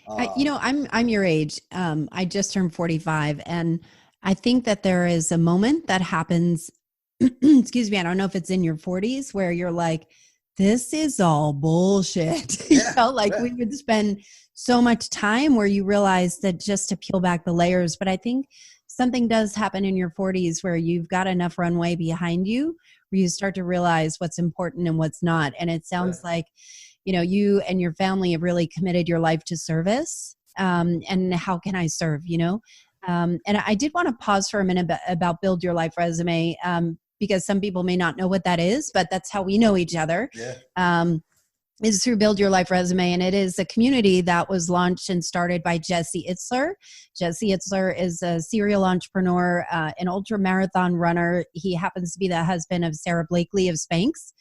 S1: I'm your age. I just turned 45, and I think that there is a moment that happens, excuse me, I don't know if it's in your 40s, where you're like, this is all bullshit. We would spend so much time where you realize that just to peel back the layers. But I think something does happen in your 40s where you've got enough runway behind you where you start to realize what's important and what's not. And it sounds like, you and your family have really committed your life to service. And how can I serve, and I did want to pause for a minute about Build Your Life Resume, because some people may not know what that is, but that's how we know each other.
S2: Yeah.
S1: Is through Build Your Life Resume. And it is a community that was launched and started by Jesse Itzler. Jesse Itzler is a serial entrepreneur, an ultra marathon runner. He happens to be the husband of Sarah Blakely of Spanx.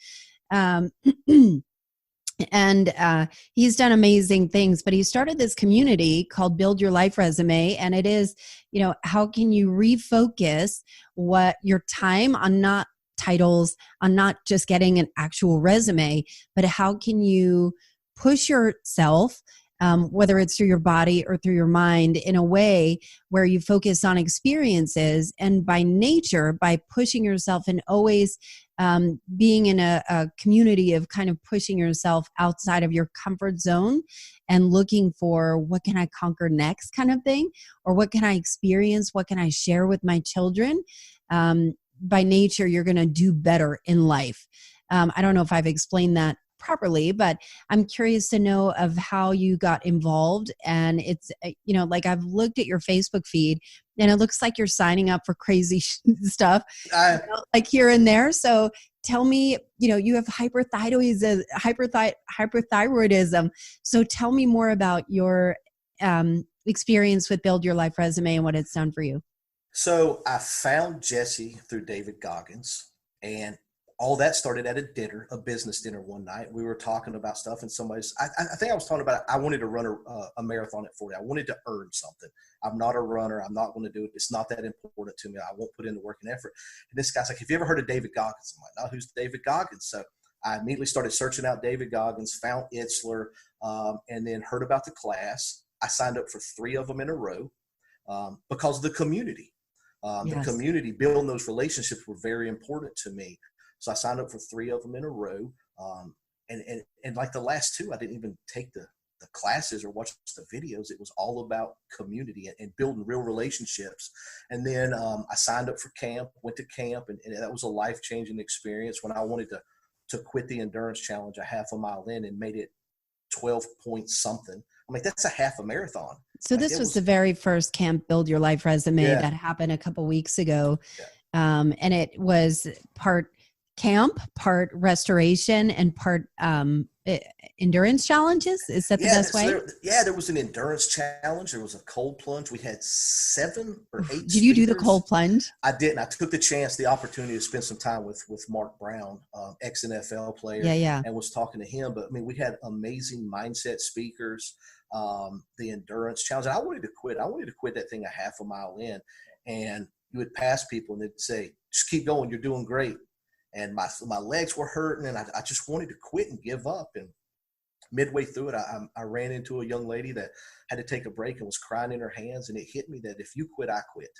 S1: And he's done amazing things, but he started this community called Build Your Life Resume. And it is, how can you refocus what your time on not titles, on not just getting an actual resume, but how can you push yourself, whether it's through your body or through your mind, in a way where you focus on experiences, and by nature, by pushing yourself and always being in a community of kind of pushing yourself outside of your comfort zone and looking for what can I conquer next kind of thing, or what can I experience, what can I share with my children. By nature, you're going to do better in life. I don't know if I've explained that properly, but I'm curious to know of how you got involved. And it's, I've looked at your Facebook feed and it looks like you're signing up for crazy stuff, like here and there. So tell me, you have hyperthyroidism. So tell me more about your experience with Build Your Life Resume and what it's done for you.
S2: So I found Jesse through David Goggins, and all that started at a business dinner one night. We were talking about stuff, and I think I was talking about, I wanted to run a marathon at 40. I wanted to earn something. I'm not a runner. I'm not going to do it. It's not that important to me. I won't put in the work and effort. And this guy's like, have you ever heard of David Goggins? I'm like, no, who's David Goggins? So I immediately started searching out David Goggins, found Itzler, and then heard about the class. I signed up for 3 of them in a row because of the community. The community, building those relationships were very important to me. So I signed up for 3 of them in a row. And like the last 2, I didn't even take the classes or watch the videos. It was all about community and building real relationships. And then I signed up for camp, went to camp, and that was a life-changing experience when I wanted to quit the endurance challenge a half a mile in and made it 12 point something. I'm like, that's a half a marathon.
S1: So this was the very first camp Build Your Life Resume that happened a couple weeks ago. Yeah. And it was part camp, part restoration, and part endurance challenges. Is that the best way?
S2: There was an endurance challenge. There was a cold plunge. We had 7 or 8
S1: Did you do the cold plunge?
S2: I didn't. I took the opportunity to spend some time with Mark Brown, ex-NFL player, and was talking to him. But I mean, we had amazing mindset speakers. The endurance challenge. I wanted to quit. I wanted to quit that thing a half a mile in, and you would pass people and they'd say, just keep going. You're doing great. And my legs were hurting, and I just wanted to quit and give up. And midway through it, I ran into a young lady that had to take a break and was crying in her hands. And it hit me that if you quit, I quit.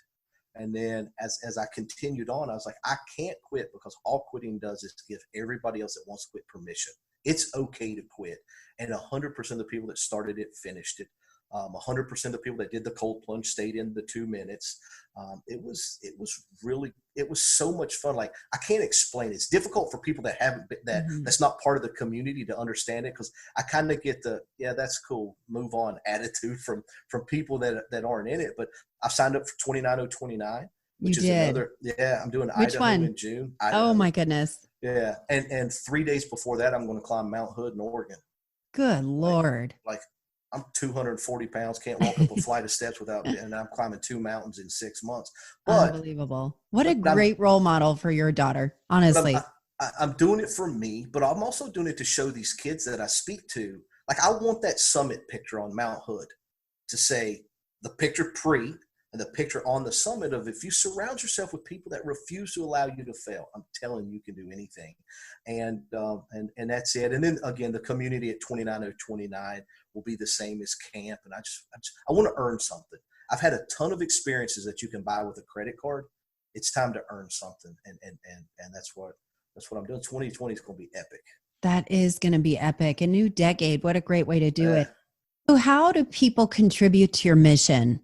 S2: And then as I continued on, I was like, I can't quit, because all quitting does is give everybody else that wants to quit permission. It's okay to quit. And 100% of the people that started it finished it. 100% of the people that did the cold plunge stayed in the 2 minutes. It was so much fun. Like, I can't explain it. It's difficult for people that haven't been, that's not part of the community to understand it, because I kind of get the, that's cool, move on attitude from people that aren't in it. But I signed up for 29029, which is another, I'm doing
S1: Which
S2: Idaho
S1: one?
S2: in June.
S1: Oh my goodness.
S2: Yeah. And 3 days before that, I'm going to climb Mount Hood in Oregon.
S1: Good Lord.
S2: Like I'm 240 pounds, can't walk up a flight of steps and I'm climbing 2 mountains in 6 months. But
S1: unbelievable. What a great role model for your daughter, honestly.
S2: I'm doing it for me, but I'm also doing it to show these kids that I speak to. Like, I want that summit picture on Mount Hood to say the picture pre and the picture on the summit of, if you surround yourself with people that refuse to allow you to fail, I'm telling you, you can do anything. And that's it. And then again, the community at 29029 will be the same as camp. And I want to earn something. I've had a ton of experiences that you can buy with a credit card. It's time to earn something. And that's what I'm doing. 2020 is going to be epic.
S1: That is going to be epic. A new decade. What a great way to do it. So how do people contribute to your mission?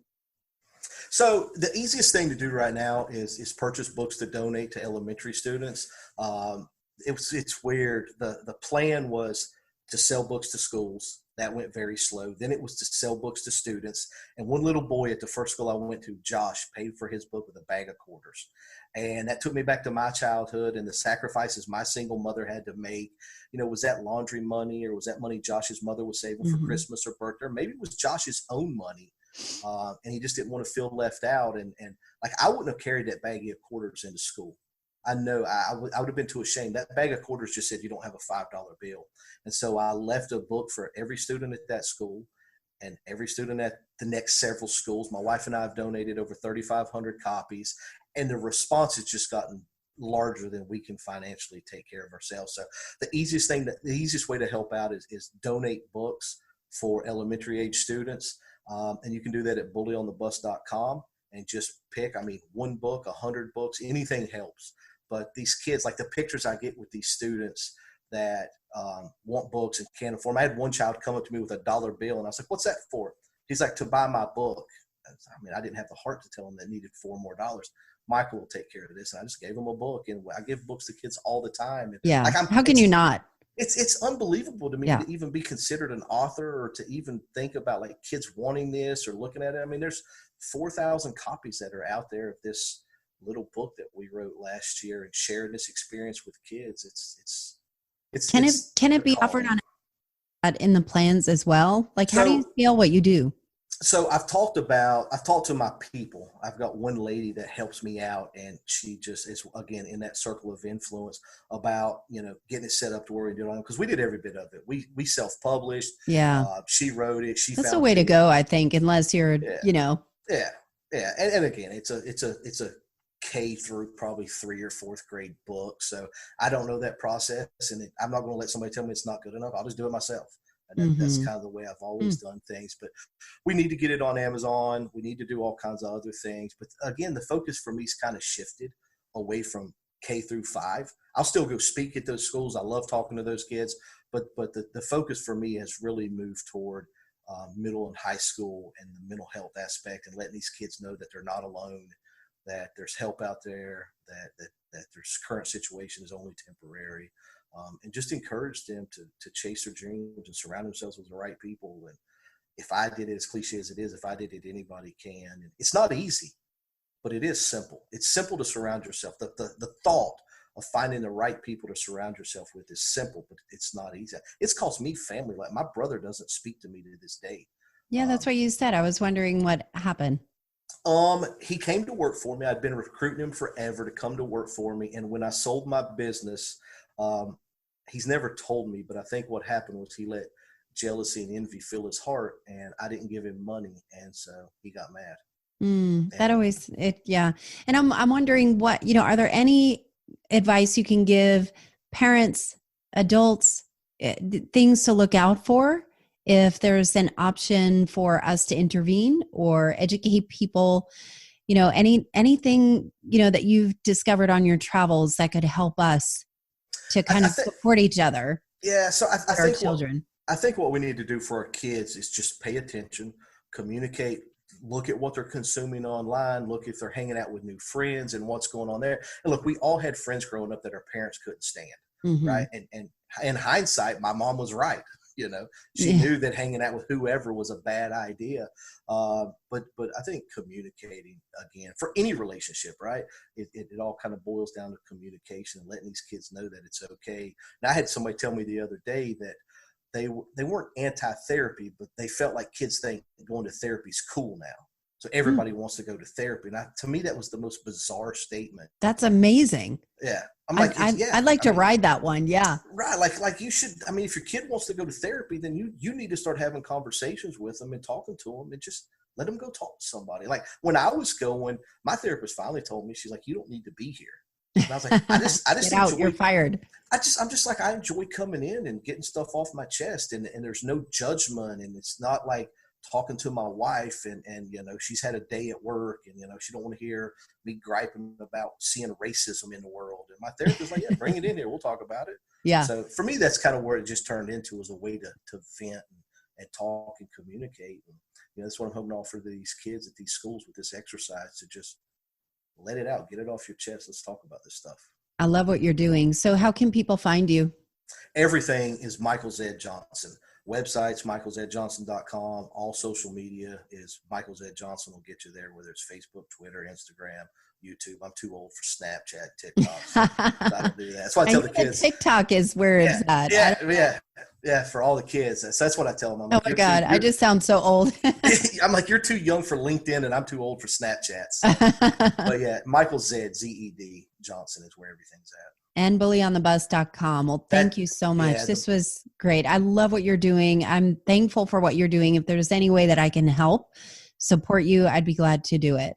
S2: So the easiest thing to do right now is purchase books to donate to elementary students. It's weird. The plan was to sell books to schools. That went very slow. Then it was to sell books to students. And one little boy at the first school I went to, Josh, paid for his book with a bag of quarters. And that took me back to my childhood and the sacrifices my single mother had to make. You know, was that laundry money, or was that money Josh's mother was saving for Christmas or birthday? Or maybe it was Josh's own money. And he just didn't want to feel left out. And like, I wouldn't have carried that bag of quarters into school. I know I would have been too ashamed. That bag of quarters just said you don't have a $5 bill. And so I left a book for every student at that school and every student at the next several schools. My wife and I have donated over 3,500 copies, and the response has just gotten larger than we can financially take care of ourselves. So the easiest way to help out is donate books for elementary age students. And you can do that at bullyonthebus.com and just pick, one book, 100 books, anything helps. But these kids, like the pictures I get with these students that want books and can't afford them. I had one child come up to me with a $1 bill, and I was like, "What's that for?" He's like, "To buy my book." I didn't have the heart to tell him that needed $4 more. Michael will take care of this. And I just gave him a book, and I give books to kids all the time. And
S1: yeah. How can you not?
S2: It's unbelievable to me to even be considered an author, or to even think about like kids wanting this or looking at it. There's 4,000 copies that are out there of this little book that we wrote last year, and sharing this experience with kids.
S1: Can it be offered on in the plans as well? Like, how do you feel what you do?
S2: So I've talked to my people. I've got one lady that helps me out, and she just is, again, in that circle of influence about, getting it set up to where we do it, because we did every bit of it. We self-published.
S1: Yeah.
S2: She wrote it.
S1: That's the way to go, I think, unless you're,
S2: Yeah. And again, it's a K through probably 3rd or 4th grade book. So I don't know that process, and I'm not going to let somebody tell me it's not good enough. I'll just do it myself. And that's kind of the way I've always done things. But we need to get it on Amazon. We need to do all kinds of other things. But again, the focus for me is kind of shifted away from K through 5. I'll still go speak at those schools. I love talking to those kids. But the focus for me has really moved toward middle and high school, and the mental health aspect, and letting these kids know that they're not alone, that there's help out there, that their current situation is only temporary. And just encourage them to chase their dreams and surround themselves with the right people. And if I did it, as cliche as it is, if I did it, anybody can. And it's not easy, but it is simple. It's simple to surround yourself. The thought of finding the right people to surround yourself with is simple, but it's not easy. It's cost me family. Like, my brother doesn't speak to me to this day.
S1: Yeah, that's what you said. I was wondering what happened.
S2: He came to work for me. I'd been recruiting him forever to come to work for me. And when I sold my business, he's never told me, but I think what happened was he let jealousy and envy fill his heart, and I didn't give him money. And so he got mad. And
S1: I'm wondering what, are there any advice you can give parents, adults, things to look out for if there's an option for us to intervene or educate people, anything, that you've discovered on your travels that could help us to kind of support each other?
S2: Yeah. So I think
S1: children.
S2: I think what we need to do for our kids is just pay attention, communicate, look at what they're consuming online, look if they're hanging out with new friends and what's going on there. And look, we all had friends growing up that our parents couldn't stand, right? And in hindsight, my mom was right. She knew that hanging out with whoever was a bad idea. But I think communicating, again, for any relationship, right? It all kind of boils down to communication and letting these kids know that it's okay. Now, I had somebody tell me the other day that they weren't anti-therapy, but they felt like kids think going to therapy is cool now. So everybody wants to go to therapy. And to me, that was the most bizarre statement.
S1: That's amazing.
S2: Yeah. I'm like,
S3: I'd like to ride that one. Yeah.
S2: Right. Like you should, I mean, if your kid wants to go to therapy, then you need to start having conversations with them and talking to them and just let them go talk to somebody. Like when I was going, my therapist finally told me, she's like, you don't need to be here. And I was like, I just
S3: Get out, you're fired.
S2: I'm just like, I enjoy coming in and getting stuff off my chest, and there's no judgment, and it's not like talking to my wife and she's had a day at work and she don't want to hear me griping about seeing racism in the world. And my therapist like, yeah, bring it in here, we'll talk about it.
S3: Yeah.
S2: So for me, that's kind of where it just turned into, as a way to vent and talk and communicate. And that's what I'm hoping to offer these kids at these schools with this exercise, to just let it out, get it off your chest. Let's talk about this stuff.
S3: I love what you're doing. So how can people find you?
S2: Everything is Michael Zed Johnson. Websites, michaelzedjohnson.com. All social media is Michael Zed Johnson will get you there, whether it's Facebook, Twitter, Instagram, YouTube. I'm too old for Snapchat, TikTok. So I don't do that. That's why I tell the kids.
S3: TikTok is where it's at.
S2: Yeah, for all the kids. So that's what I tell them. I'm
S3: oh my God, I just sound so old.
S2: I'm like, you're too young for LinkedIn and I'm too old for Snapchats. But yeah, Michael Zed, Z-E-D, Johnson is where everything's at.
S3: And bullyonthebus.com. Well, thank you so much. Yeah, this was great. I love what you're doing. I'm thankful for what you're doing. If there's any way that I can help support you, I'd be glad to do it.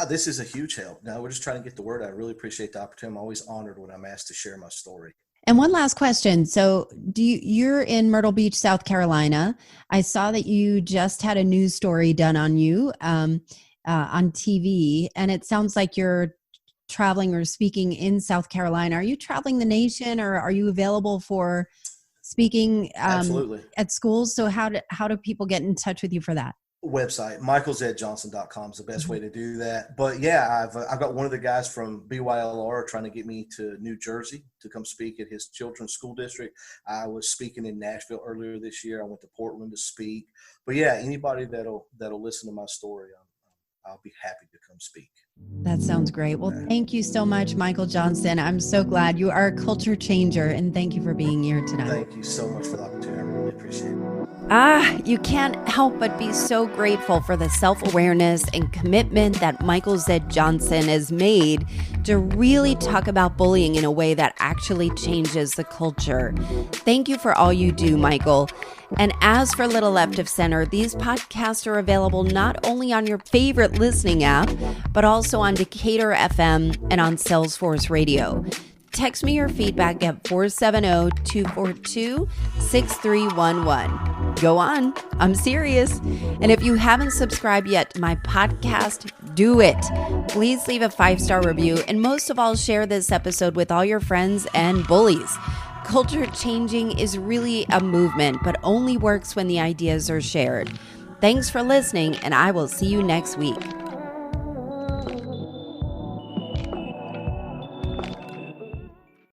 S2: This is a huge help. No, we're just trying to get the word out. I really appreciate the opportunity. I'm always honored when I'm asked to share my story.
S3: And one last question. So you're in Myrtle Beach, South Carolina. I saw that you just had a news story done on you on TV, and it sounds like you're traveling or speaking in South Carolina. Are you traveling the nation, or are you available for speaking
S2: Absolutely.
S3: At schools? So how do people get in touch with you for that?
S2: Website, michaelzedjohnson.com is the best way to do that. But yeah, I've got one of the guys from BYLR trying to get me to New Jersey to come speak at his children's school district. I was speaking in Nashville earlier this year. I went to Portland to speak. But yeah, anybody that'll listen to my story, I'll be happy to come speak.
S3: That sounds great. Well, thank you so much, Michael Johnson. I'm so glad you are a culture changer, and thank you for being here tonight.
S2: Thank you so much for the opportunity. I really appreciate it.
S1: You can't help but be so grateful for the self-awareness and commitment that Michael Zed Johnson has made to really talk about bullying in a way that actually changes the culture. Thank you for all you do, Michael. And as for Little Left of Center, these podcasts are available not only on your favorite listening app, but also on Decatur FM and on Salesforce Radio. Text me your feedback at 470-242-6311. Go on. I'm serious. And if you haven't subscribed yet to my podcast, do it. Please leave a 5-star review, and most of all, share this episode with all your friends and bullies. Culture changing is really a movement, but only works when the ideas are shared. Thanks for listening, and I will see you next week.